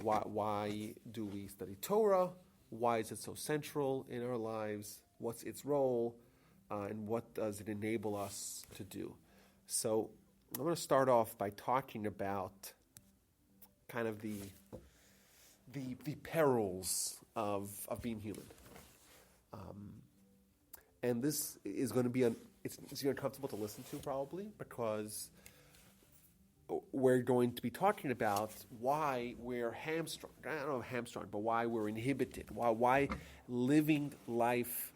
Why do we study Torah? Why is it so central in our lives? What's its role? And what does it enable us to do? So I'm going to start off by talking about kind of the perils of being human. And this is going to be it's uncomfortable to listen to probably, because we're going to be talking about why we're hamstrung. I don't know hamstrung, but why we're inhibited. Why living life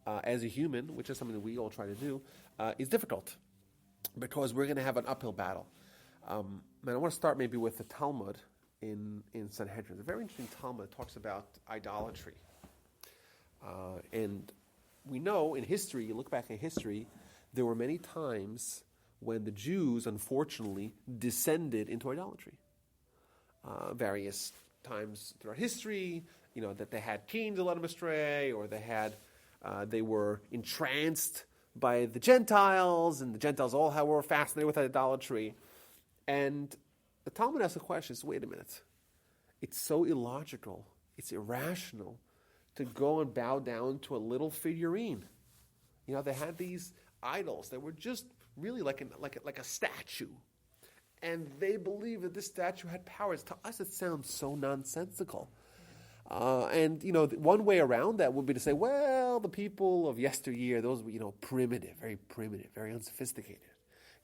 as a human, which is something that we all try to do, is difficult, because we're going to have an uphill battle. And I want to start maybe with the Talmud in Sanhedrin. A very interesting Talmud talks about idolatry. And we know in history, you look back in history, there were many times when the Jews, unfortunately, descended into idolatry. Various times throughout history, that they had kings that led them astray, or they were entranced by the Gentiles, and the Gentiles all were fascinated with idolatry. And the Talmud asks the question, wait a minute, it's so illogical, it's irrational to go and bow down to a little figurine. They had these idols that were just really like a statue. And they believed that this statue had powers. To us, it sounds so nonsensical. And one way around that would be to say, well, the people of yesteryear, those were, primitive, very unsophisticated.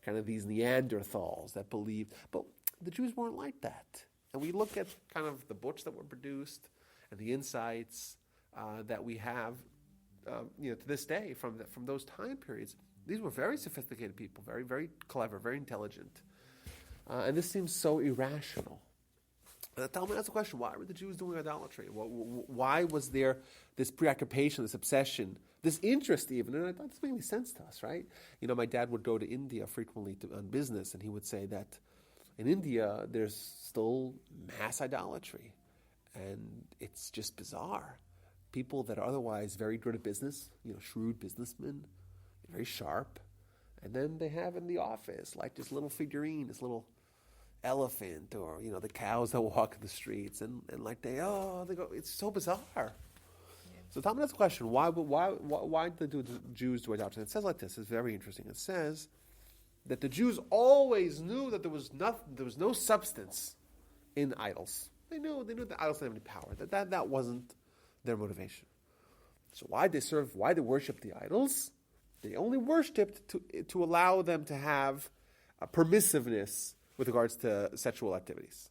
Kind of these Neanderthals that believed. But the Jews weren't like that. And we look at kind of the books that were produced and the insights that we have, to this day from those time periods. These were very sophisticated people, very, very clever, very intelligent. And this seems so irrational. And the Talmud asks the question, why were the Jews doing idolatry? Why was there this preoccupation, this obsession, this interest even? And I thought this made any sense to us, right? My dad would go to India frequently on business, and he would say that in India there's still mass idolatry. And it's just bizarre. People that are otherwise very good at business, shrewd businessmen, very sharp, and then they have in the office like this little figurine, this little elephant, or the cows that walk the streets, and like they go. It's so bizarre. Yeah. So Talmud asks the question: why did the Jews do idolatry? It says like this. It's very interesting. It says that the Jews always knew that there was no substance in idols. They knew that idols didn't have any power. That wasn't their motivation. So why they worship the idols? They only worshipped to allow them to have a permissiveness with regards to sexual activities.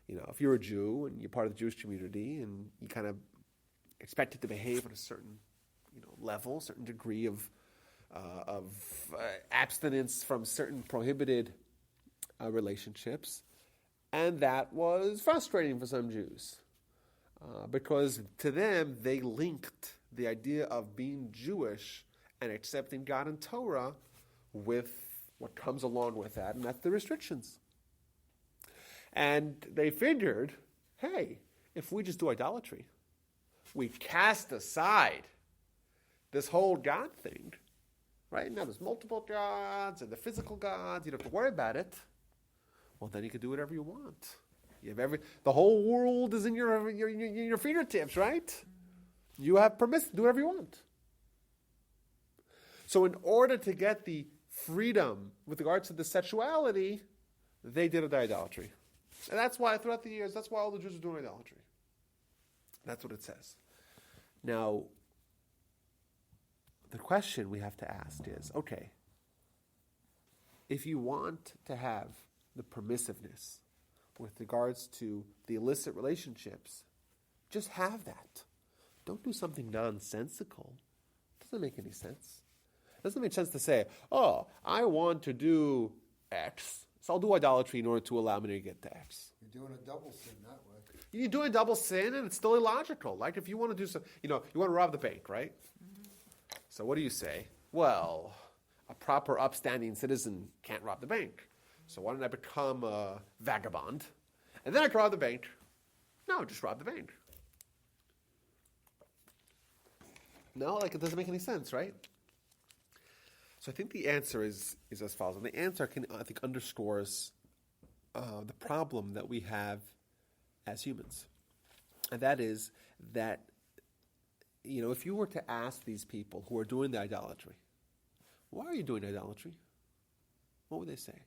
If you're a Jew and you're part of the Jewish community and you kind of expected to behave at a certain, level, certain degree of abstinence from certain prohibited relationships, and that was frustrating for some Jews because to them they linked the idea of being Jewish and accepting God and Torah with what comes along with that, and that's the restrictions. And they figured, hey, if we just do idolatry, we cast aside this whole God thing, right? Now there's multiple gods and the physical gods, you don't have to worry about it. Well, then you can do whatever you want. You have the whole world is in your fingertips, right? You have permission to do whatever you want. So in order to get the freedom with regards to the sexuality, they did idolatry. And that's why throughout the years, that's why all the Jews are doing idolatry. That's what it says. Now, the question we have to ask is, okay, if you want to have the permissiveness with regards to the illicit relationships, just have that. Don't do something nonsensical. It doesn't make any sense. It doesn't make sense to say, oh, I want to do X, so I'll do idolatry in order to allow me to get to X. You're doing a double sin that way. You're doing a double sin, and it's still illogical. Like if you want to do some, you want to rob the bank, right? Mm-hmm. So what do you say? Well, a proper upstanding citizen can't rob the bank. So why don't I become a vagabond? And then I can rob the bank. No, just rob the bank. No, it doesn't make any sense, right? So I think the answer is as follows. And the answer, I think, underscores the problem that we have as humans. And that is that, if you were to ask these people who are doing the idolatry, why are you doing idolatry? What would they say?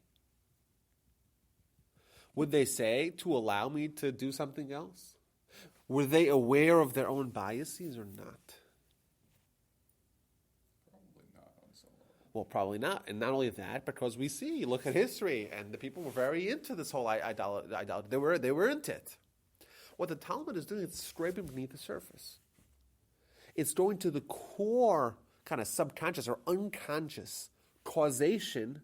Would they say, to allow me to do something else? Were they aware of their own biases or not? Probably not on some level. Well, probably not. And not only that, because we see, look at history, and the people were very into this whole idolatry. They were into it. What the Talmud is doing is scraping beneath the surface. It's going to the core, kind of subconscious or unconscious causation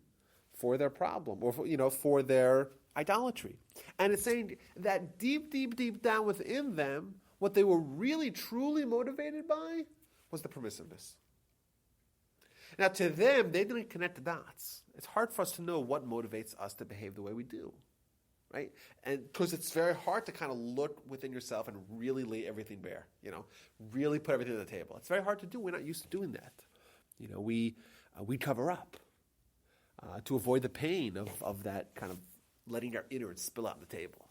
for their problem, or for their idolatry. And it's saying that deep, deep, deep down within them, what they were really, truly motivated by was the permissiveness. Now, to them, they didn't connect the dots. It's hard for us to know what motivates us to behave the way we do, right? And because it's very hard to kind of look within yourself and really lay everything bare, really put everything on the table. It's very hard to do. We're not used to doing that. We cover up to avoid the pain of that kind of letting our innards spill out on the table.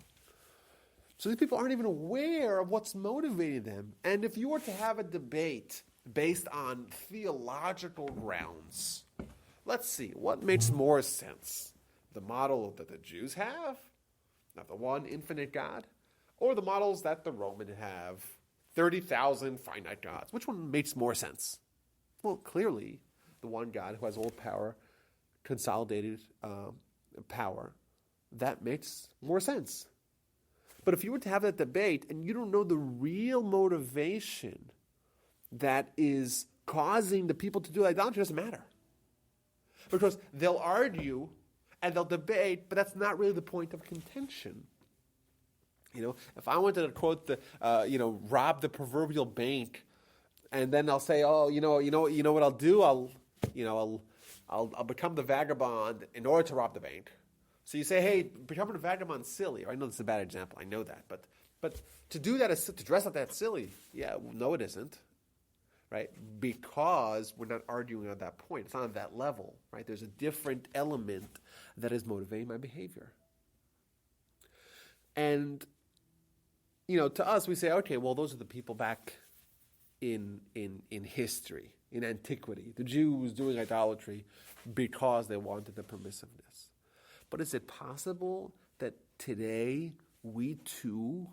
So these people aren't even aware of what's motivating them. And if you were to have a debate based on theological grounds, let's see, what makes more sense? The model that the Jews have, not the one infinite God, or the models that the Romans have, 30,000 finite gods? Which one makes more sense? Well, clearly, the one God who has all power, consolidated power, that makes more sense. But if you were to have that debate and you don't know the real motivation that is causing the people to do idolatry, it doesn't matter. Because they'll argue and they'll debate, but that's not really the point of contention. If I wanted to quote rob the proverbial bank, and then I'll say, you know what I'll do? I'll become the vagabond in order to rob the bank. So you say, hey, becoming a vagabond is silly. I know this is a bad example. I know that. But to do that, to dress up that silly, no, it isn't. Right? Because we're not arguing on that point. It's not on that level. Right? There's a different element that is motivating my behavior. And, to us, we say, okay, well, those are the people back in history, in antiquity. The Jews doing idolatry because they wanted the permissiveness. But is it possible that today we too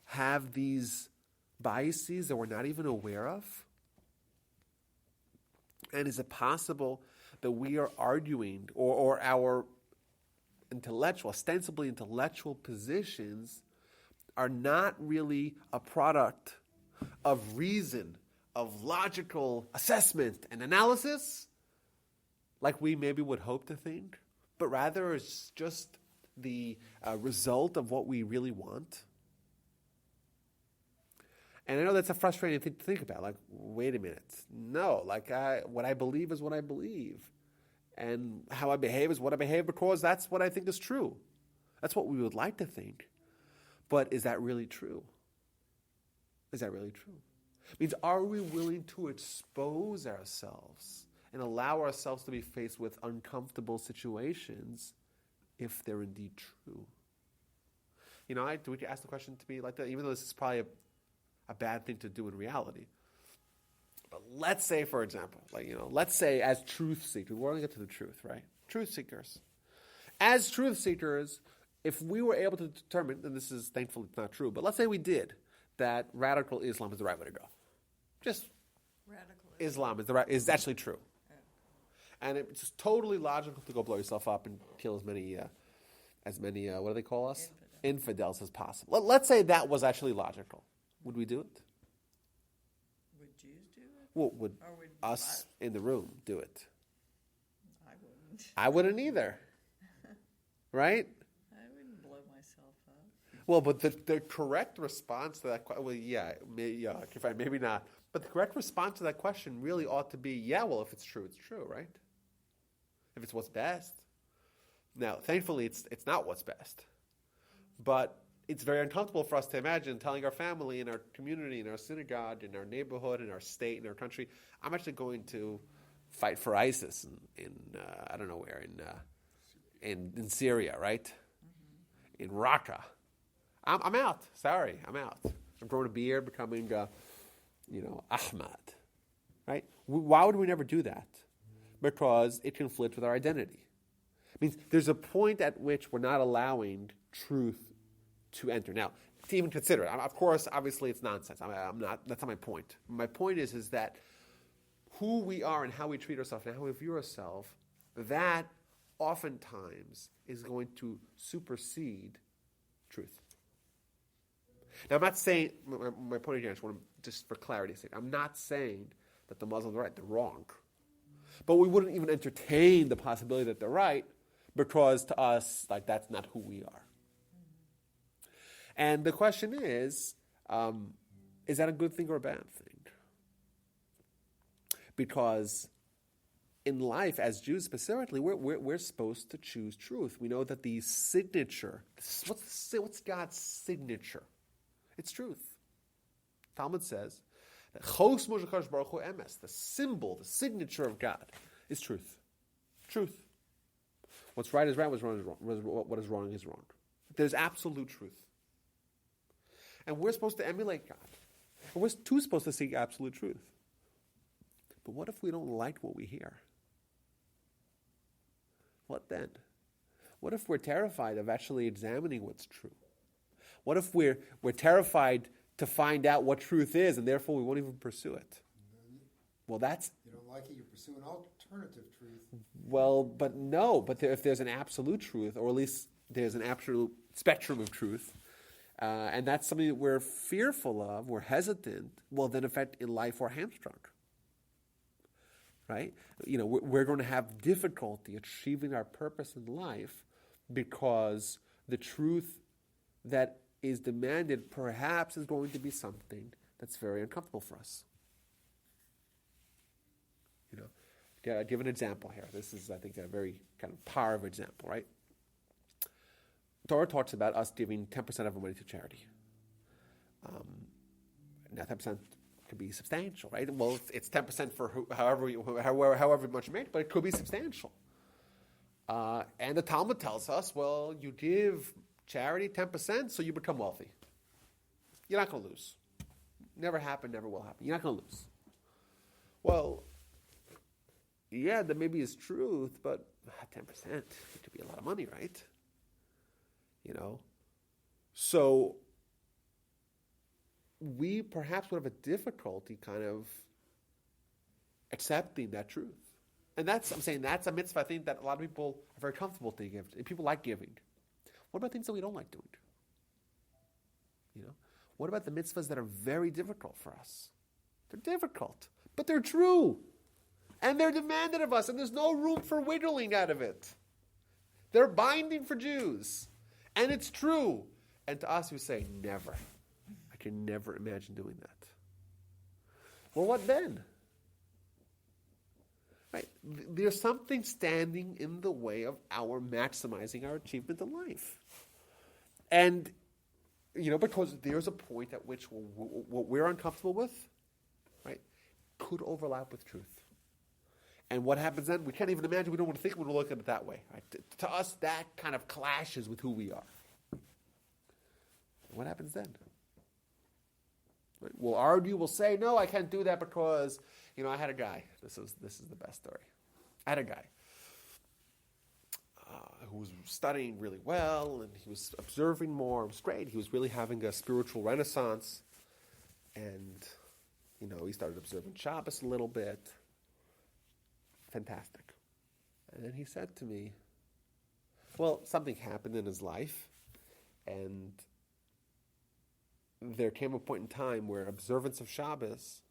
have these biases that we're not even aware of? And is it possible that we are arguing, or our ostensibly intellectual positions are not really a product of reason, of logical assessment and analysis, like we maybe would hope to think, but rather it's just the result of what we really want? And I know that's a frustrating thing to think about. Like, wait a minute. No, what I believe is what I believe. And how I behave is what I behave because that's what I think is true. That's what we would like to think. But is that really true? Is that really true? It means, are we willing to expose ourselves and allow ourselves to be faced with uncomfortable situations if they're indeed true? We could ask the question to be like that, even though this is probably a bad thing to do in reality. But let's say, for example, let's say as truth seekers, we're going to get to the truth, right? Truth seekers. As truth seekers, if we were able to determine, and this is thankfully not true, but let's say we did, that radical Islam is the right way to go. Just radical Islam is actually true. And it's just totally logical to go blow yourself up and kill as many what do they call us? Infidels as possible. Let's say that was actually logical. Would we do it? Would Jews do it? Well, would us in the room do it? I wouldn't. I wouldn't either. Right? I wouldn't blow myself up. Well, but the correct response to that question, maybe not. But the correct response to that question really ought to be, if it's true, it's true, right? If it's what's best. Now, thankfully, it's not what's best. But it's very uncomfortable for us to imagine telling our family, in our community, in our synagogue, in our neighborhood, in our state, in our country, I'm actually going to fight for ISIS in I don't know where, in Syria, right? Mm-hmm. In Raqqa. I'm out. Sorry, I'm out. I'm growing a beard, becoming, Ahmad. Right? Why would we never do that? Because it conflicts with our identity. It means there's a point at which we're not allowing truth to enter. Now, to even consider it, of course, obviously it's nonsense. I'm not. That's not my point. My point is that who we are and how we treat ourselves and how we view ourselves, that oftentimes is going to supersede truth. Now, I'm not saying, my point here, just for clarity's sake, I'm not saying that the Muslims are right, they're wrong. But we wouldn't even entertain the possibility that they're right, because to us, that's not who we are. And the question is that a good thing or a bad thing? Because in life, as Jews specifically, we're supposed to choose truth. We know that the signature, what's God's signature? It's truth. Talmud says that the symbol, the signature of God is truth. Truth. What's right is right, what's wrong is wrong. What is wrong is wrong. There's absolute truth. And we're supposed to emulate God. And we're too supposed to seek absolute truth. But what if we don't like what we hear? What then? What if we're terrified of actually examining what's true? What if we're terrified to find out what truth is, and therefore we won't even pursue it? Well, that's... You don't like it, you pursue an alternative truth. Well, but no. But if there's an absolute truth, or at least there's an absolute spectrum of truth, and that's something that we're fearful of, we're hesitant, well, then in fact, in life, we're hamstrung. Right? We're going to have difficulty achieving our purpose in life because the truth that is demanded perhaps is going to be something that's very uncomfortable for us. I'll give an example here. This is, I think, a very kind of powerful example, right? Torah talks about us giving 10% of our money to charity. Now, 10% could be substantial, right? Well, it's 10% for however much you make, but it could be substantial. And the Talmud tells us, well, you give charity 10%, so you become wealthy. You're not going to lose. Never happened, never will happen. You're not going to lose. Well, yeah, that maybe is truth, but 10%, it could be a lot of money, right? So we perhaps would have a difficulty kind of accepting that truth. And that's a mitzvah, I think, that a lot of people are very comfortable to give. People like giving. What about things that we don't like doing? What about the mitzvahs that are very difficult for us? They're difficult, but they're true. And they're demanded of us, and there's no room for wiggling out of it. They're binding for Jews. And it's true. And to us, we say, never. I can never imagine doing that. Well, what then? Right? There's something standing in the way of our maximizing our achievement in life. And, because there's a point at which what we're uncomfortable with, right, could overlap with truth. And what happens then? We can't even imagine. We don't want to think. We don't look at it that way. Right? To us, that kind of clashes with who we are. What happens then? Right? We'll argue. We'll say, no, I can't do that because, I had a guy. This is the best story. I had a guy who was studying really well, and he was observing more. It was great. He was really having a spiritual renaissance. And, he started observing Shabbos a little bit. Fantastic. And then he said to me, well, something happened in his life, and there came a point in time where observance of Shabbos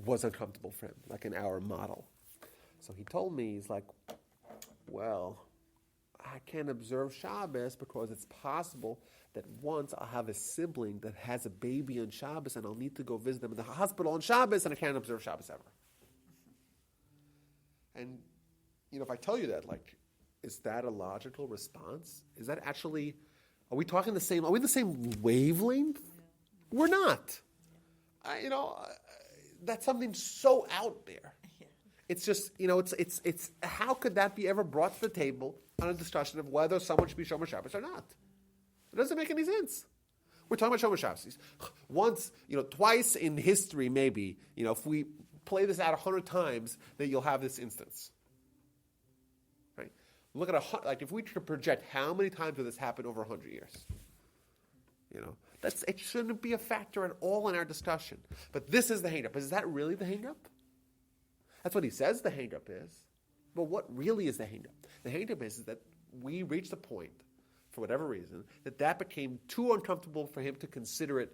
was uncomfortable for him, like in our model. So he told me, he's like, well, I can't observe Shabbos because it's possible that once I'll have a sibling that has a baby on Shabbos and I'll need to go visit them in the hospital on Shabbos, and I can't observe Shabbos ever. And, if I tell you that, is that a logical response? Is that actually, are we in the same wavelength? Yeah. We're not. That's something so out there. Yeah. It's just, it's how could that be ever brought to the table on a discussion of whether someone should be Shomer Shabbos or not? It doesn't make any sense. We're talking about Shomer Shabbos. Once, twice in history, maybe, if we play this out 100 times, then you'll have this instance. Right? Look at if we could project how many times will this happen over 100 years. It shouldn't be a factor at all in our discussion. But this is the hang-up. Is that really the hang-up? That's what he says the hang-up is. But what really is the hang-up? The hang-up is that we reached a point, for whatever reason, that became too uncomfortable for him to consider it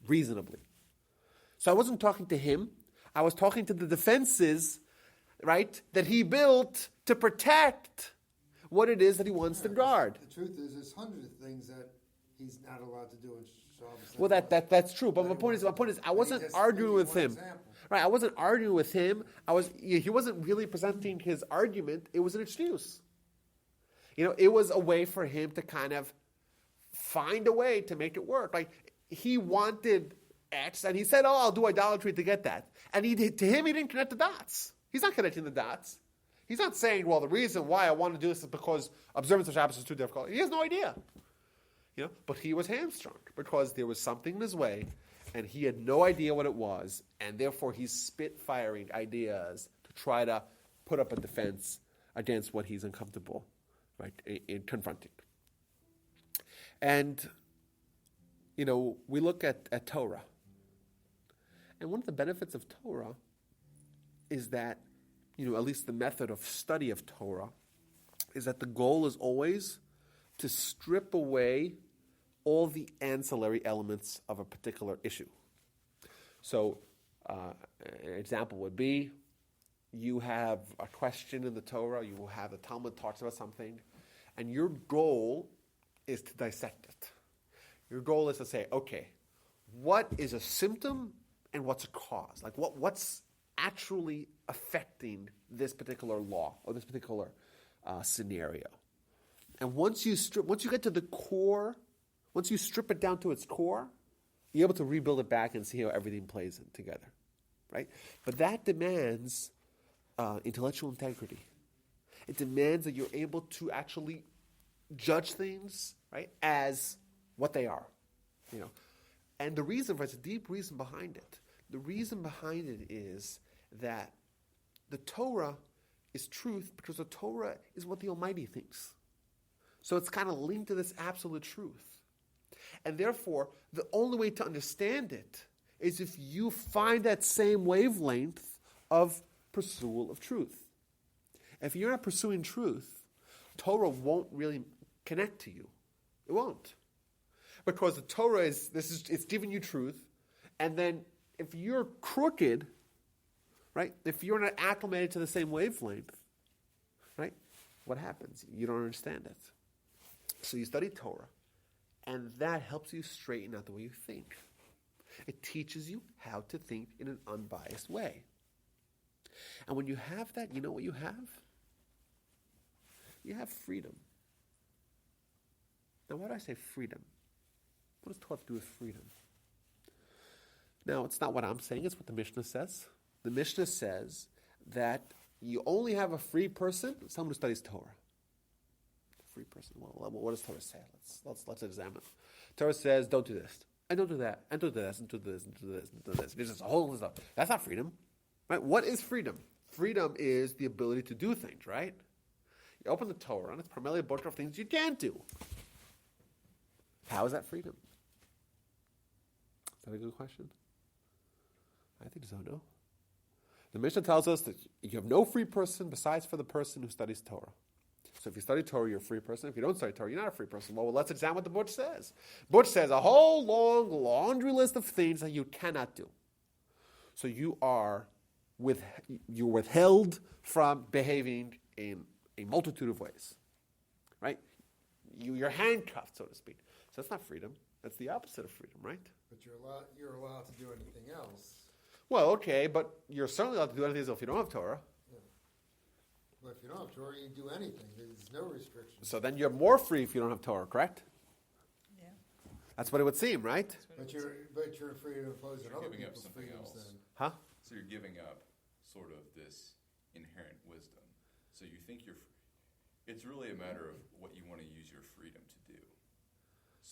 reasonably. So I wasn't talking to him. I was talking to the defenses, right, that he built to protect what it is that he wants to guard. The truth is, there's hundreds of things that he's not allowed to do in Shabbos. Well, that's true. But my point is, I wasn't arguing with him. Right, I wasn't arguing with him. He wasn't really presenting his argument. It was an excuse. It was a way for him to kind of find a way to make it work. Like, he wanted X, and he said, I'll do idolatry to get that. And to him, he didn't connect the dots. He's not connecting the dots. He's not saying, well, the reason why I want to do this is because observance of Shabbos is too difficult. He has no idea. But he was hamstrung because there was something in his way, and he had no idea what it was, and therefore he's spit-firing ideas to try to put up a defense against what he's uncomfortable, right, in confronting. And, we look at Torah. And one of the benefits of Torah is that, at least the method of study of Torah, is that the goal is always to strip away all the ancillary elements of a particular issue. So, an example would be, you have a question in the Torah, you will have the Talmud talks about something, and your goal is to dissect it. Your goal is to say, okay, what is a symptom and what's a cause? Like, what's actually affecting this particular law or this particular scenario? And once you get to the core, once you strip it down to its core, you're able to rebuild it back and see how everything plays in together, right? But that demands intellectual integrity. It demands that you're able to actually judge things, right, as what they are, And the reason for it's a deep reason behind it. The reason behind it is that the Torah is truth because the Torah is what the Almighty thinks. So it's kind of linked to this absolute truth. And therefore, the only way to understand it is if you find that same wavelength of pursuit of truth. If you're not pursuing truth, Torah won't really connect to you. It won't. Because the Torah it's giving you truth, and then if you're crooked, right, if you're not acclimated to the same wavelength, right, what happens? You don't understand it. So you study Torah, and that helps you straighten out the way you think. It teaches you how to think in an unbiased way. And when you have that, you know what you have? You have freedom. Now, why do I say freedom? What does Torah have to do with freedom? Now, it's not what I'm saying, it's what the Mishnah says. The Mishnah says that you only have a free person, someone who studies Torah. Free person. Well, what does Torah say? Let's examine. Torah says, don't do this, and don't do that, and don't do this, and do this, and do this, and do this. There's just a whole list of stuff. That's not freedom. Right? What is freedom? Freedom is the ability to do things, right? You open the Torah, and it's primarily a bunch of things you can't do. How is that freedom? Is that a good question? I think so, no? The Mishnah tells us that you have no free person besides for the person who studies Torah. So if you study Torah, you're a free person. If you don't study Torah, you're not a free person. Well, let's examine what the Butch says. Butch says a whole long laundry list of things that you cannot do. So you're withheld from behaving in a multitude of ways. Right? You're handcuffed, so to speak. So that's not freedom. That's the opposite of freedom, right? But you're allowed to do anything else. Well, okay, but you're certainly allowed to do anything else if you don't have Torah. Yeah. But if you don't have Torah, you can do anything. There's no restrictions. So then you're more free if you don't have Torah, correct? Yeah. That's what it would seem, right? But you're free to impose on other giving up people's something freedoms else. then. Huh? So you're giving up sort of this inherent wisdom. So you think it's really a matter of what you want to use your freedom to do.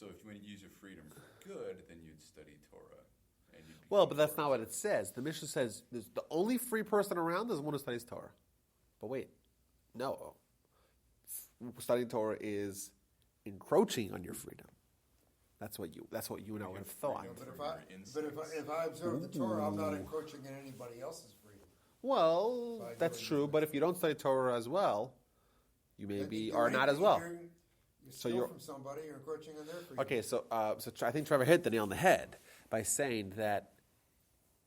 So if you want to use your freedom for good, then you'd study Torah. And you'd Well, become but that's Torah. not what it says. The Mishnah says the only free person around is the one who studies Torah. But wait, no. Studying Torah is encroaching on your freedom. That's what you and I would have thought. Yeah, but if I observe the Torah, I'm not encroaching on anybody else's freedom. Well, By that's doing true. that. But if you don't study Torah as well, you Then maybe you do are not as anything, well. You So steal you're- from somebody, you're encroaching on their freedom. Okay, so I think Trevor hit the nail on the head by saying that,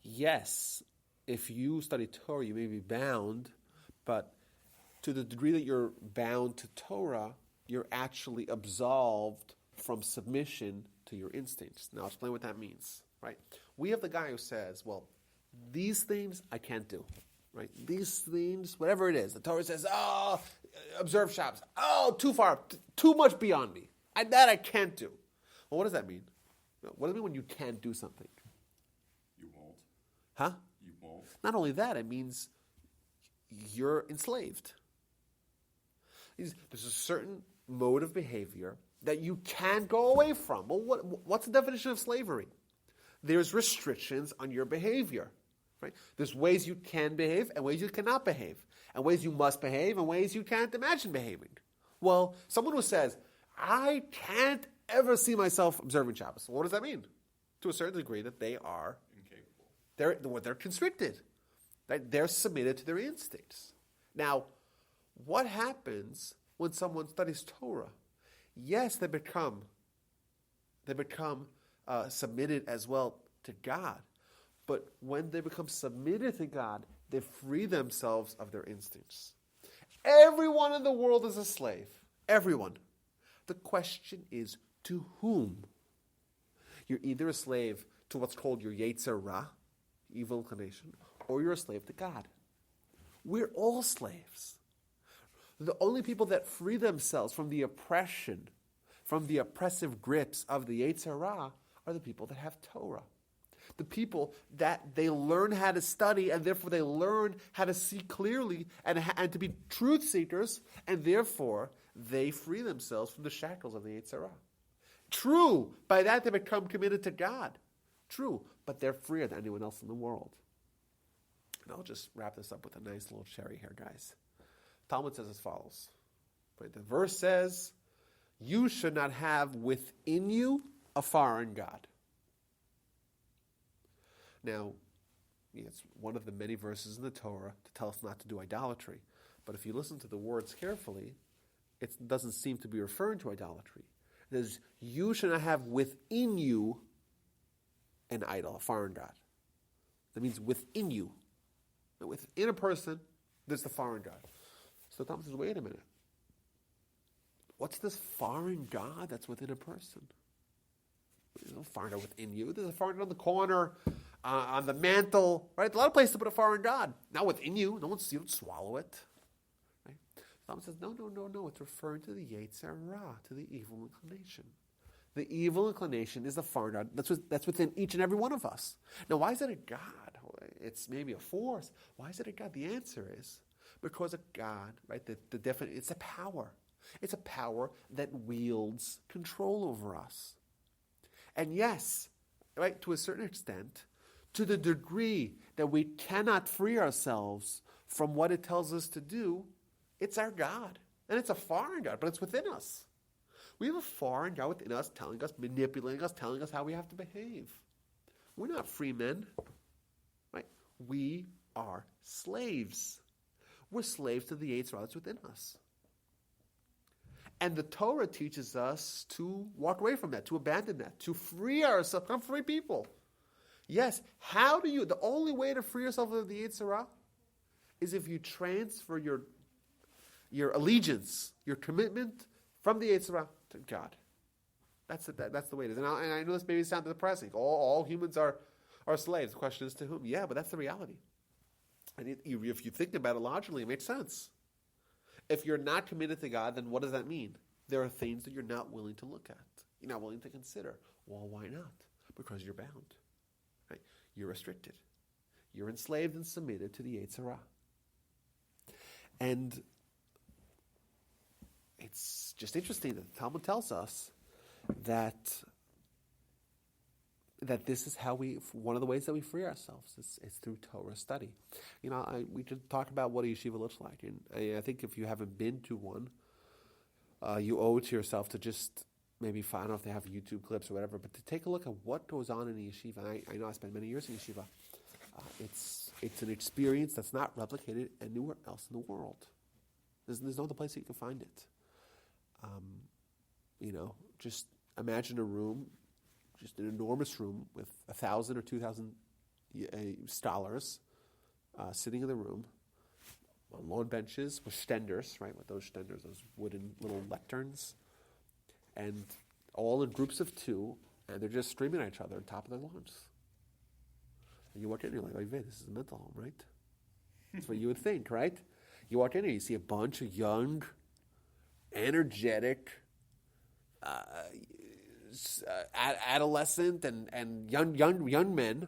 yes, if you study Torah, you may be bound, but to the degree that you're bound to Torah, you're actually absolved from submission to your instincts. Now, I'll explain what that means, right? We have the guy who says, well, these things I can't do, right? These things, whatever it is. The Torah says, observe Shabbos. Too far, too much beyond me. That I can't do. Well, what does that mean? What does it mean when you can't do something? You won't. Huh? You won't. Not only that, it means you're enslaved. There's a certain mode of behavior that you can't go away from. Well, what's the definition of slavery? There's restrictions on your behavior. Right? There's ways you can behave and ways you cannot behave, and ways you must behave and ways you can't imagine behaving. Well, someone who says, I can't ever see myself observing Shabbos, what does that mean? To a certain degree that they are Incapable. they're constricted. Right? They're submitted to their instincts. Now, what happens when someone studies Torah? Yes, they become submitted as well to God. But when they become submitted to God, they free themselves of their instincts. Everyone in the world is a slave. Everyone. The question is, to whom? You're either a slave to what's called your Yetzer Ra, evil inclination, or you're a slave to God. We're all slaves. The only people that free themselves from the oppression, from the oppressive grips of the Yetzer Ra, are the people that have Torah. The people that they learn how to study, and therefore they learn how to see clearly and to be truth seekers, and therefore they free themselves from the shackles of the Yetzer Ra. True, by that they become committed to God. True, but they're freer than anyone else in the world. And I'll just wrap this up with a nice little cherry here, guys. Talmud says as follows. Right, the verse says, you should not have within you a foreign god. Now, it's one of the many verses in the Torah to tell us not to do idolatry. But if you listen to the words carefully, it doesn't seem to be referring to idolatry. It says, you should not have within you an idol, a foreign god. That means within you. Within a person, there's the foreign god. So Thomas says, wait a minute. What's this foreign god that's within a person? There's no foreign god within you. There's a foreign god on the corner, on the mantle, right? A lot of places to put a foreign god. Not within you. You don't swallow it. Right? Thomas says, no. It's referring to the Yetzer Ra, to the evil inclination. The evil inclination is the foreign god that's within each and every one of us. Now, why is it a god? It's maybe a force. Why is it a god? The answer is because a god, right? It's a power. It's a power that wields control over us. And yes, right, to a certain extent, to the degree that we cannot free ourselves from what it tells us to do, it's our God. And it's a foreign God, but it's within us. We have a foreign God within us telling us, manipulating us, telling us how we have to behave. We're not free men. Right? We are slaves. We're slaves to the Yetzer Ra that's within us. And the Torah teaches us to walk away from that, to abandon that, to free ourselves, become free people. Yes, the only way to free yourself of the Yetzer Ra is if you transfer your allegiance, your commitment from the Yetzer Ra to God. That's the way it is. And I know this maybe sounds depressing. All humans are slaves. The question is to whom? Yeah, but that's the reality. And if you think about it logically, it makes sense. If you're not committed to God, then what does that mean? There are things that you're not willing to look at. You're not willing to consider. Well, why not? Because you're bound. Right? You're restricted. You're enslaved and submitted to the Yetzer Ra. And it's just interesting that the Talmud tells us that this is how one of the ways that we free ourselves is through Torah study. We should talk about what a yeshiva looks like. And I think if you haven't been to one, you owe it to yourself to just maybe find, I don't know if they have YouTube clips or whatever, but to take a look at what goes on in a yeshiva. I know I spent many years in yeshiva. It's an experience that's not replicated anywhere else in the world. There's no other place that you can find it. Just imagine a room, just an enormous room with 1,000 or 2,000 scholars sitting in the room on lawn benches with stenders, right? With those stenders, those wooden little lecterns, and all in groups of two, and they're just screaming at each other on top of their lawns. And you walk in and you're like, oh, this is a mental home, right? That's what you would think, right? You walk in and you see a bunch of young, energetic, adolescent and young men.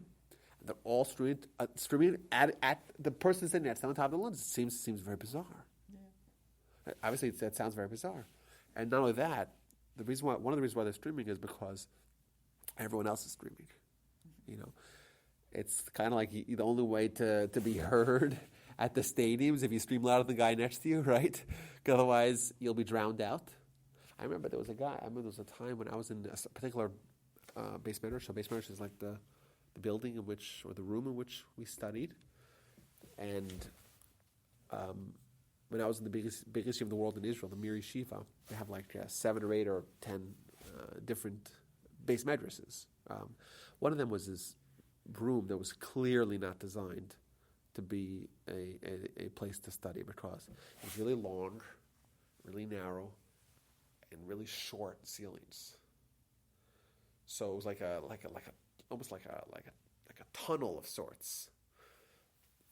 They're all screaming at the person sitting next to them on top of the lawns. It seems very bizarre. Yeah. Obviously, that sounds very bizarre. And not only that, one of the reasons why they're screaming is because everyone else is screaming. It's kind of like the only way to be heard at the stadiums if you scream louder than the guy next to you, right? Because otherwise you'll be drowned out. I remember there was a time when I was in a particular base medrash. So base medrash is like the building in which, or the room in which we studied. And when I was in the biggest yeshiva in the world in Israel, the Mir Yeshiva, they have like 7 or 8 or 10 different base madrasas. One of them was this room that was clearly not designed to be a place to study because it was really long, really narrow, and really short ceilings. So it was almost like a tunnel of sorts,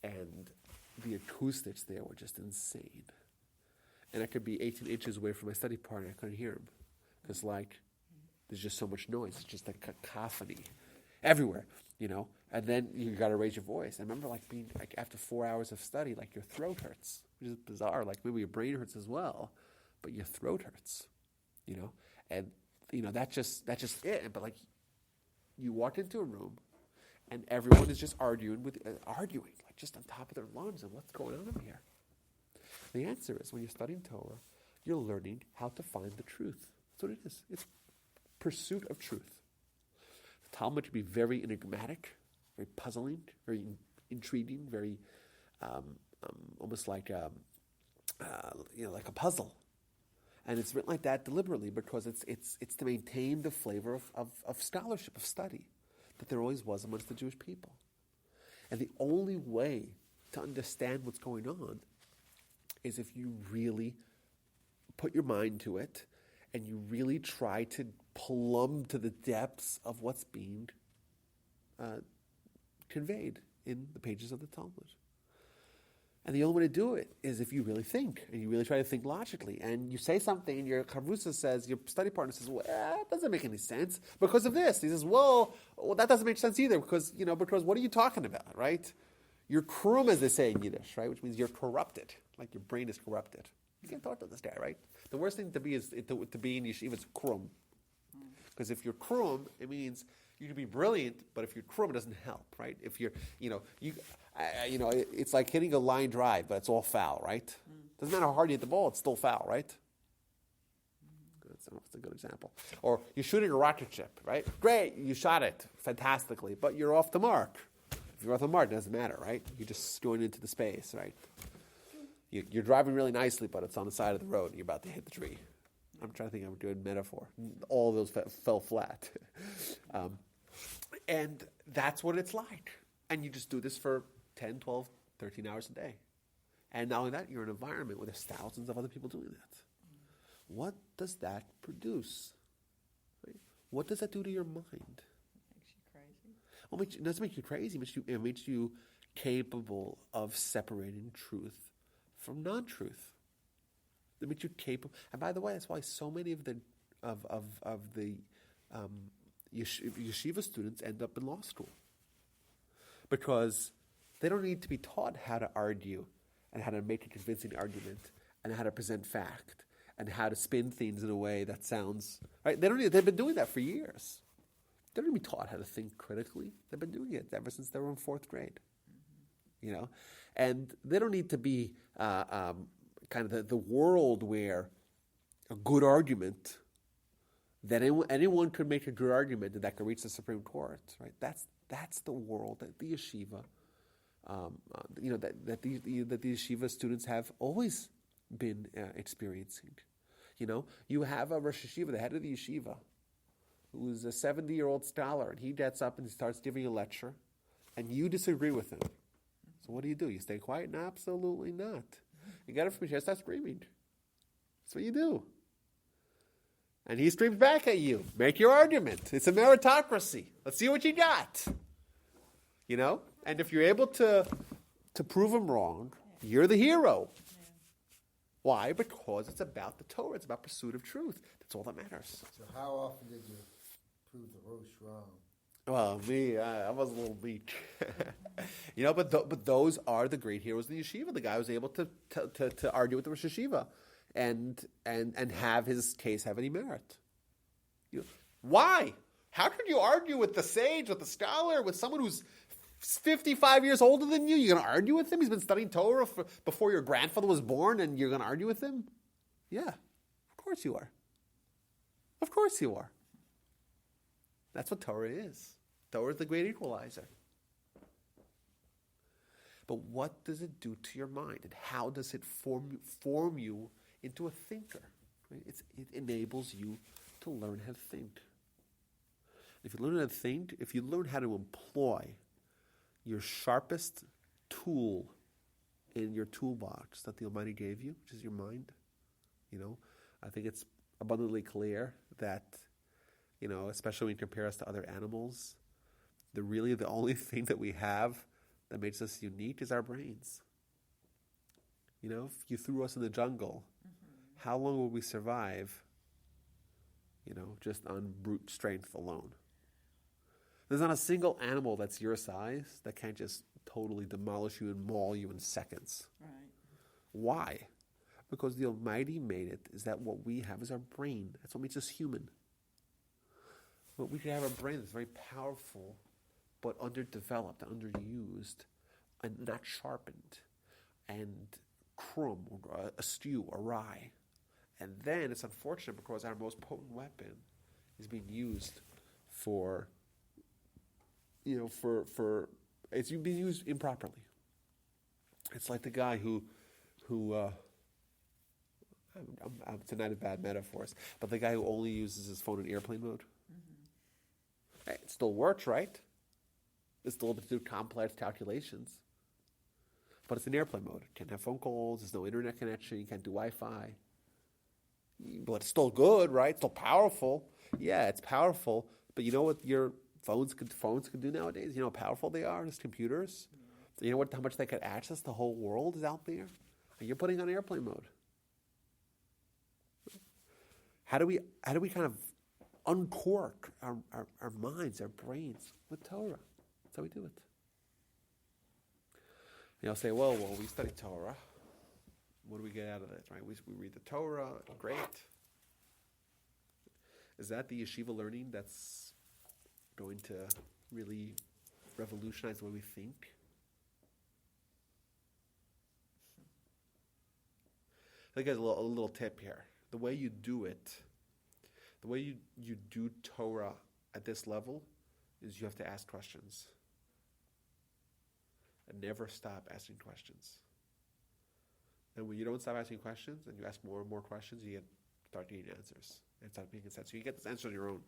and the acoustics there were just insane. And I could be 18 inches away from my study partner, I couldn't hear him because there's just so much noise. It's just a cacophony everywhere, And then you got to raise your voice. I remember being after 4 hours of study, your throat hurts, which is bizarre. Maybe your brain hurts as well, but your throat hurts, And that's just it. But you walk into a room, and everyone is just arguing, just on top of their lungs, and what's going on in here? The answer is when you're studying Torah, you're learning how to find the truth. That's what it is. It's pursuit of truth. The Talmud can be very enigmatic, very puzzling, very intriguing, very almost like a puzzle. And it's written like that deliberately because it's to maintain the flavor of scholarship, of study, that there always was amongst the Jewish people. And the only way to understand what's going on is if you really put your mind to it and you really try to plumb to the depths of what's being conveyed in the pages of the Talmud. And the only way to do it is if you really think, and you really try to think logically, and you say something, and your chavrusa says, your study partner says, well, that doesn't make any sense because of this. He says, well, that doesn't make sense either because what are you talking about, right? You're krum, as they say in Yiddish, right? Which means you're corrupted, like your brain is corrupted. You can't talk to this guy, right? The worst thing to be is to be in yeshiva is krum. Because if you're krum, it means you can be brilliant, but if you're krum, it doesn't help, right? If you're, it's like hitting a line drive, but it's all foul, right? Doesn't matter how hard you hit the ball, it's still foul, right? That's a good example. Or you're shooting a rocket ship, right? Great, you shot it fantastically, but you're off the mark. If you're off the mark, it doesn't matter, right? You're just going into the space, right? You're driving really nicely, but it's on the side of the road, and you're about to hit the tree. I'm trying to think of a good metaphor. All of those fell flat. And that's what it's like. And you just do this for 10, 12, 13 hours a day. And not only that, you're in an environment where there's thousands of other people doing that. What does that produce? Right? What does that do to your mind? Makes you crazy. Well, it doesn't make you crazy. It makes you capable of separating truth from non-truth. It makes you capable. And by the way, that's why so many of the yeshiva students end up in law school, because they don't need to be taught how to argue and how to make a convincing argument and how to present fact and how to spin things in a way that sounds right. They've been doing that for years. They don't even be taught how to think critically. They've been doing it ever since they were in 4th grade. And they don't need to be kind of the world where a good argument, that anyone could make a good argument that could reach the Supreme Court, right? That's the world that the yeshiva, that the yeshiva students have always been experiencing. You have a Rosh Yeshiva, the head of the yeshiva, who's a 70-year-old scholar, and he gets up and he starts giving a lecture, and you disagree with him. So what do? You stay quiet? No, absolutely not. You got it from his chair, start screaming. That's what you do. And he screams back at you. Make your argument. It's a meritocracy. Let's see what you got. And if you're able to prove him wrong, you're the hero. Yeah. Why? Because it's about the Torah. It's about pursuit of truth. That's all that matters. So how often did you prove the Rosh wrong? Well, me, I was a little weak. But those are the great heroes of the yeshiva. The guy was able to argue with the Rosh Yeshiva and have his case have any merit. Why? How could you argue with the sage, with the scholar, with someone who's 55 years older than you? You're going to argue with him? He's been studying Torah before your grandfather was born, and you're going to argue with him? Yeah, of course you are. Of course you are. That's what Torah is. Torah is the great equalizer. But what does it do to your mind? And how does it form you into a thinker? Right? It enables you to learn how to think. If you learn how to think, if you learn how to employ your sharpest tool in your toolbox that the Almighty gave you, which is your mind, I think it's abundantly clear that especially when you compare us to other animals, the only thing that we have that makes us unique is our brains. If you threw us in the jungle, how long would we survive, just on brute strength alone? There's not a single animal that's your size that can't just totally demolish you and maul you in seconds. Right. Why? Because the Almighty made it is that what we have is our brain. That's what makes us human. But we could have a brain that's very powerful, but underdeveloped, underused, and not sharpened, and crumb, or askew, awry. And then it's unfortunate because our most potent weapon is being used for it's being used improperly. It's like the guy who tonight is bad metaphors, but the guy who only uses his phone in airplane mode. It still works, right? It's still able to do complex calculations. But it's in airplane mode. Can't have phone calls, there's no internet connection, you can't do Wi-Fi. But it's still good, right? Still powerful. Yeah, it's powerful. But you know what your phones could do nowadays? You know how powerful they are, as computers? You know how much they could access the whole world is out there? And you're putting on airplane mode. How do we kind of uncork our minds, our brains with Torah? That's how we do it. You'll say, well, we study Torah. What do we get out of it? Right? We read the Torah. Great. Is that the yeshiva learning that's going to really revolutionize the way we think? I think there's a little tip here. The way you do it, the way you do Torah at this level is you have to ask questions. And never stop asking questions. And when you don't stop asking questions and you ask more and more questions, you start getting answers. And start making sense. So you get this answer on your own.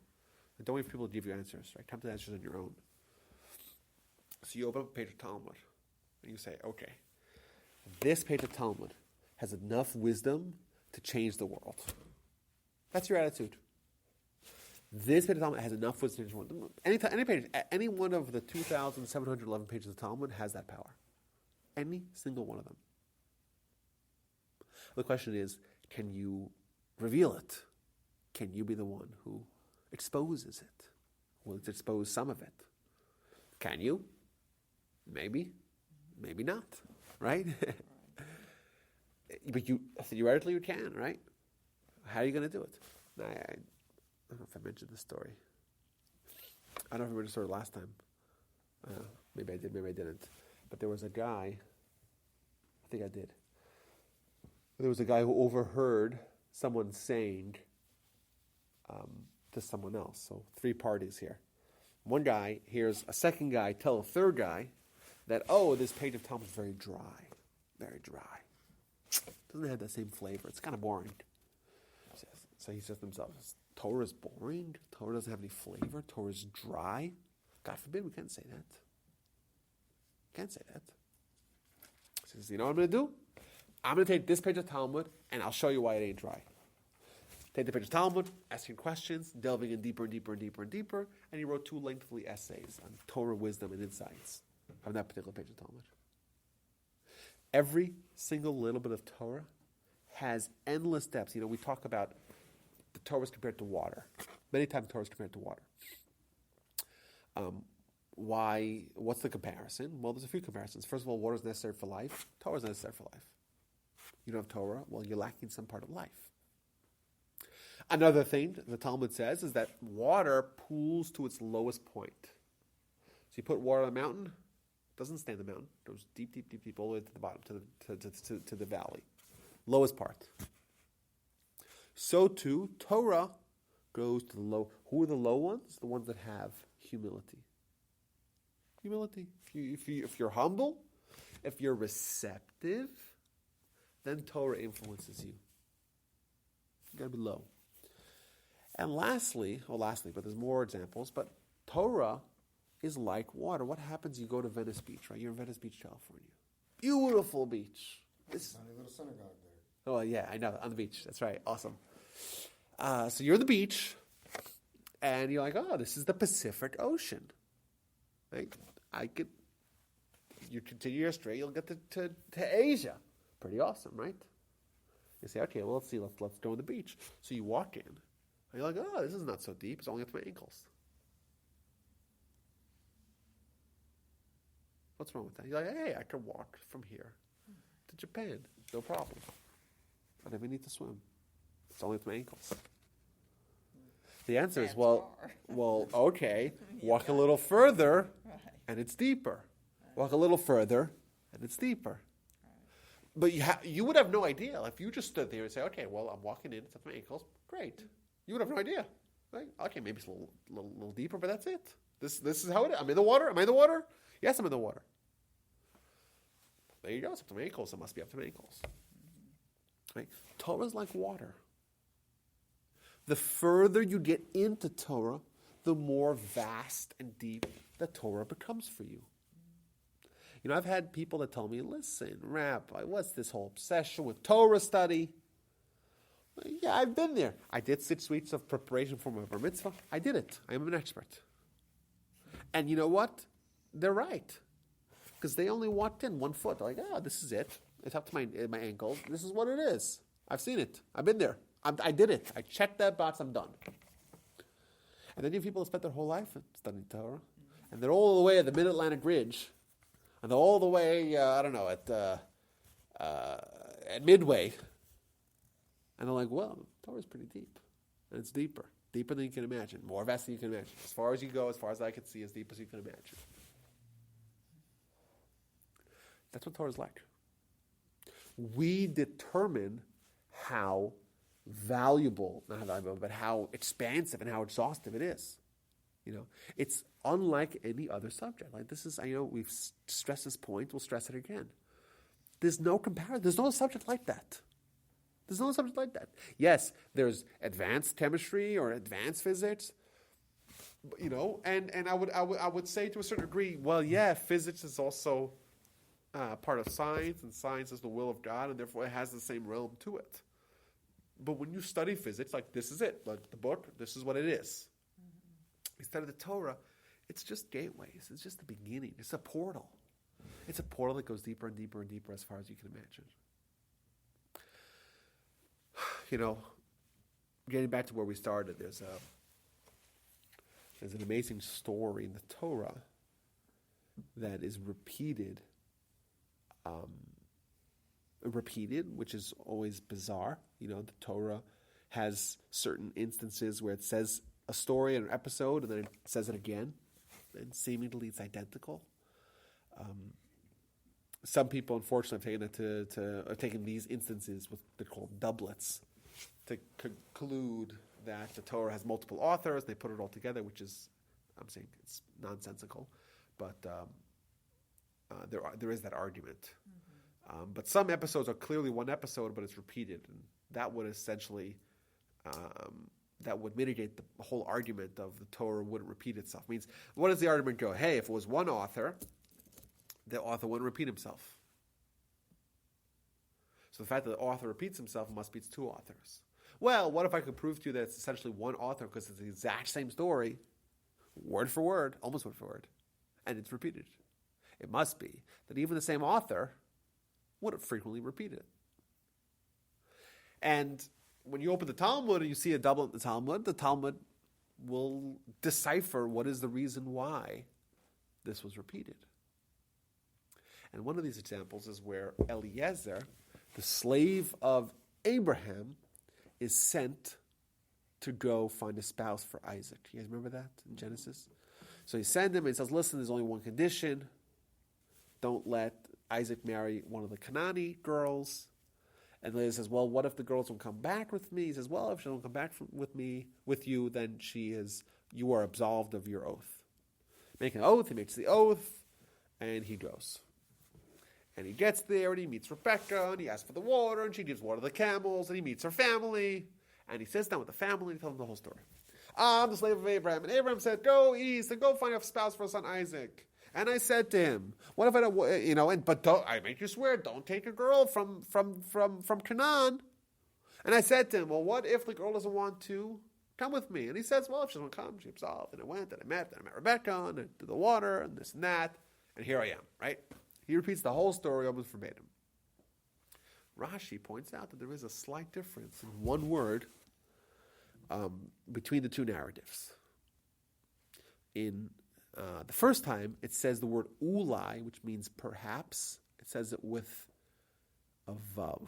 And don't wait for people to give you answers, right? Come to the answers on your own. So you open up a page of Talmud and you say, okay, this page of Talmud has enough wisdom to change the world. That's your attitude. This page of Talmud has enough wisdom to change the world. Any one of the 2,711 pages of Talmud has that power. Any single one of them. The question is, can you reveal it? Can you be the one who exposes it? Will it expose some of it? Can you? Maybe. Maybe not. Right? But theoretically you can, right? How are you going to do it? Now, I don't know if I mentioned this story. I don't know if I mentioned the story last time. Maybe I did, maybe I didn't. But there was a guy, I think I did. There was a guy who overheard someone saying to someone else. So 3 parties here. One guy hears a second guy tell a third guy that, oh, this page of Talmud is very dry. Very dry. Doesn't have that same flavor. It's kind of boring. So he says to himself, Torah is boring? Torah doesn't have any flavor? Torah is dry? God forbid we can't say that. Can't say that. He says, you know what I'm going to do? I'm going to take this page of Talmud and I'll show you why it ain't dry. Take the page of Talmud, asking questions, delving in deeper and deeper and deeper and deeper, and he wrote 2 lengthy essays on Torah wisdom and insights on that particular page of Talmud. Every single little bit of Torah has endless depths. You know, we talk about the Torah is compared to water. Many times Torah is compared to water. Why? What's the comparison? Well, there's a few comparisons. First of all, water is necessary for life. Torah is necessary for life. You don't have Torah, well, you're lacking some part of life. Another thing the Talmud says is that water pools to its lowest point. So you put water on a mountain, it doesn't stay in the mountain. It goes deep, deep, deep, deep, all the way to the bottom, to the valley. Lowest part. So too, Torah goes to the low. Who are the low ones? The ones that have humility. Humility. If you're humble, if you're receptive, then Torah influences you. You gotta be low. And lastly, but there's more examples, but Torah is like water. What happens? You go to Venice Beach, right? You're in Venice Beach, California. Beautiful beach. Tiny little synagogue there. Oh, yeah, I know. On the beach. That's right. Awesome. So you're on the beach, and you're like, oh, this is the Pacific Ocean. Right? You continue your straight, you'll get to Asia. Pretty awesome, right? You say, okay, well, let's see. Let's go on the beach. So you walk in, and you're like, oh, this is not so deep. It's only up to my ankles. What's wrong with that? You're like, hey, I can walk from here to Japan. No problem. I never need to swim. It's only up to my ankles. The answer is, well, okay, walk a little further, and it's deeper. Walk a little further, and it's deeper. But you would have no idea. If you just stood there and say, okay, well, I'm walking in, it's up to my ankles, great. You would have no idea. Right? Okay, maybe it's a little deeper, but that's it. This is how it is. I'm in the water. Am I in the water? Yes, I'm in the water. There you go. It's up to my ankles. It must be up to my ankles. Right? Torah is like water. The further you get into Torah, the more vast and deep the Torah becomes for you. You know, I've had people that tell me, listen, Rabbi, what's this whole obsession with Torah study? Yeah, I've been there. I did 6 weeks of preparation for my bar mitzvah. I did it. I am an expert. And you know what? They're right. Because they only walked in 1 foot. They're like, oh, this is it. It's up to my ankles. This is what it is. I've seen it. I've been there. I did it. I checked that box. I'm done. And then you have people that spent their whole life studying Torah. And they're all the way at the Mid-Atlantic Ridge. And they're all the way, at Midway. And they're like, well, Torah's pretty deep. And it's deeper. Deeper than you can imagine. More vast than you can imagine. As far as you go, as far as I can see, as deep as you can imagine. That's what Torah is like. We determine how valuable, not how valuable, but how expansive and how exhaustive it is. You know, it's unlike any other subject. Like this is, I know we've stressed this point, we'll stress it again. There's no comparison. There's no subject like that. There's no subject like that. Yes, there's advanced chemistry or advanced physics, you know, and I would say to a certain degree, well, yeah, physics is also part of science, and science is the will of God, and therefore it has the same realm to it. But when you study physics, like this is it, like the book, this is what it is. Instead of the Torah, it's just gateways. It's just the beginning. It's a portal. It's a portal that goes deeper and deeper and deeper as far as you can imagine. You know, getting back to where we started, there's an amazing story in the Torah that is repeated, which is always bizarre. You know, the Torah has certain instances where it says a story in an episode and then it says it again, and seemingly it's identical. Some people, unfortunately, have taken these instances, what they're called doublets, to conclude that the Torah has multiple authors. They put it all together, which is, I'm saying, it's nonsensical. But there is that argument. But some episodes are clearly one episode, but it's repeated, and that would essentially that would mitigate the whole argument of the Torah wouldn't repeat itself. It means, what does the argument go? Hey, if it was one author, the author wouldn't repeat himself. So the fact that the author repeats himself must be it's two authors. Well, what if I could prove to you that it's essentially one author because it's the exact same story, word for word, almost word for word, and it's repeated? It must be that even the same author wouldn't frequently repeat it. And when you open the Talmud and you see a double in the Talmud will decipher what is the reason why this was repeated. And one of these examples is where Eliezer, the slave of Abraham, is sent to go find a spouse for Isaac. You guys remember that in Genesis? So he sends him and he says, listen, there's only one condition. Don't let Isaac marry one of the Canaanite girls. And Leah says, well, what if the girls don't come back with me? He says, well, if she don't come back with you, then you are absolved of your oath. Make an oath, he makes the oath, and he goes. And he gets there, and he meets Rebecca, and he asks for the water, and she gives water to the camels, and he meets her family, and he sits down with the family, and he tells them the whole story. I'm the slave of Abraham, and Abraham said, go east, and go find a spouse for his son Isaac. And I said to him, what if I don't, but don't, I make you swear, don't take a girl from Canaan. And I said to him, well, what if the girl doesn't want to come with me? And he says, well, if she doesn't come, she's absolved. And I went, and I met Rebecca, and I did the water, and this and that, and here I am, right? He repeats the whole story almost verbatim. Rashi points out that there is a slight difference in one word between the two narratives. In the first time, it says the word ulai, which means perhaps. It says it with a vav.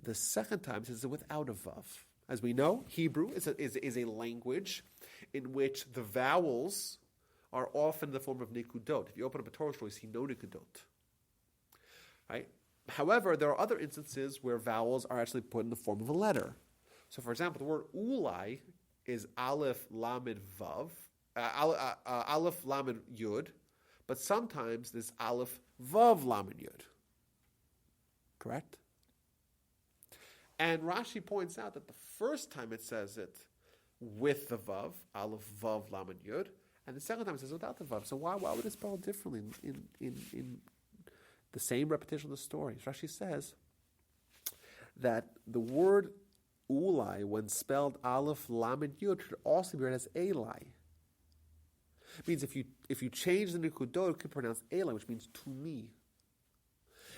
The second time, it says it without a vav. As we know, Hebrew is a language in which the vowels are often in the form of nikudot. If you open up a Torah story, you see no nikudot. Right? However, there are other instances where vowels are actually put in the form of a letter. So, for example, the word ulai is aleph lamed vav, aleph lamed yud, but sometimes there's aleph vav lamed yud. Correct? And Rashi points out that the first time it says it with the vav, aleph vav lamed yud, and the second time it says without the vav. So why would it spell differently in the same repetition of the story? Rashi says that the word ulai, when spelled aleph lamed yud, should also be read as elai. It means if you change the nikudot, it could pronounce elai, which means to me.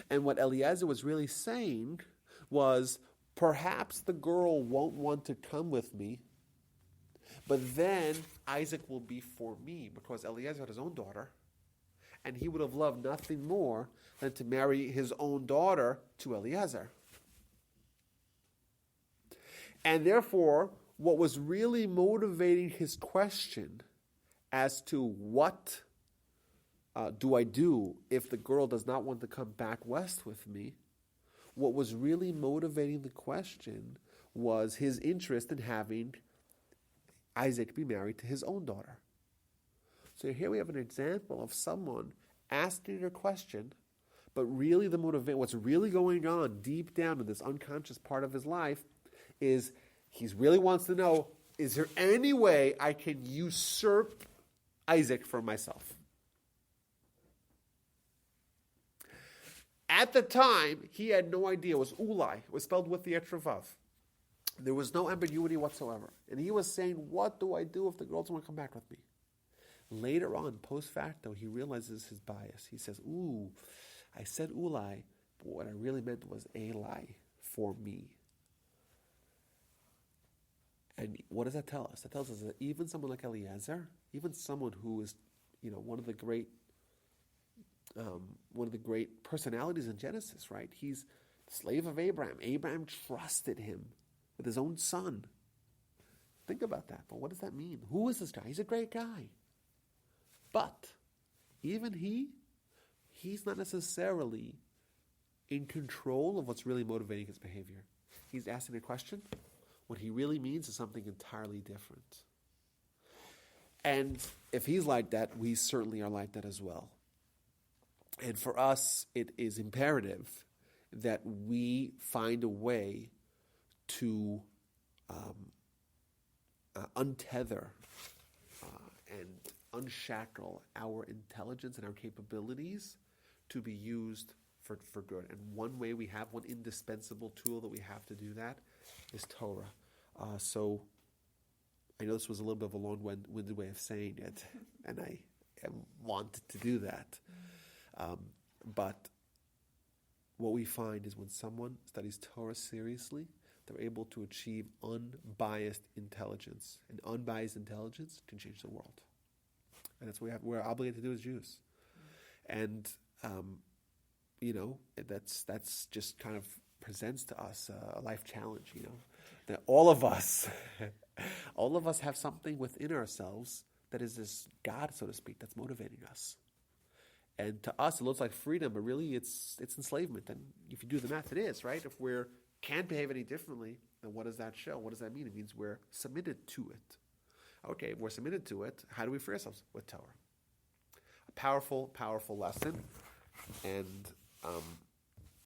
And what Eliezer was really saying was, perhaps the girl won't want to come with me, but then Isaac will be for me, because Eliezer had his own daughter, and he would have loved nothing more than to marry his own daughter to Eliezer. And therefore, what was really motivating his question as to what do I do if the girl does not want to come back west with me, what was really motivating the question was his interest in having Isaac be married to his own daughter. So here we have an example of someone asking a question, but really what's really going on deep down in this unconscious part of his life is he really wants to know, is there any way I can usurp Isaac for myself? At the time, he had no idea. It was ulai. It was spelled with the extra vav. There was no ambiguity whatsoever. And he was saying, what do I do if the girls want to come back with me? Later on, post facto, he realizes his bias. He says, I said ulai, but what I really meant was elai, for me. And what does that tell us? That tells us that even someone like Eliezer, even someone who is, one of the great personalities in Genesis, right? He's slave of Abraham. Abraham trusted him with his own son. Think about that. But what does that mean? Who is this guy? He's a great guy. But even he's not necessarily in control of what's really motivating his behavior. He's asking a question. What he really means is something entirely different. And if he's like that, we certainly are like that as well. And for us, it is imperative that we find a way to untether and unshackle our intelligence and our capabilities to be used for good. And one way we have, one indispensable tool that we have to do that is Torah. So I know this was a little bit of a long-winded way of saying it, and I wanted to do that. But what we find is when someone studies Torah seriously, they're able to achieve unbiased intelligence. And unbiased intelligence can change the world. And that's what we're obligated to do as Jews. And, that's just kind of presents to us a life challenge, that all of us have something within ourselves that is this God, so to speak, that's motivating us. And to us, it looks like freedom, but really it's enslavement. And if you do the math, it is, right? If we can't behave any differently, then what does that show? What does that mean? It means we're submitted to it. Okay, if we're submitted to it, how do we free ourselves? With Torah. A powerful, powerful lesson. And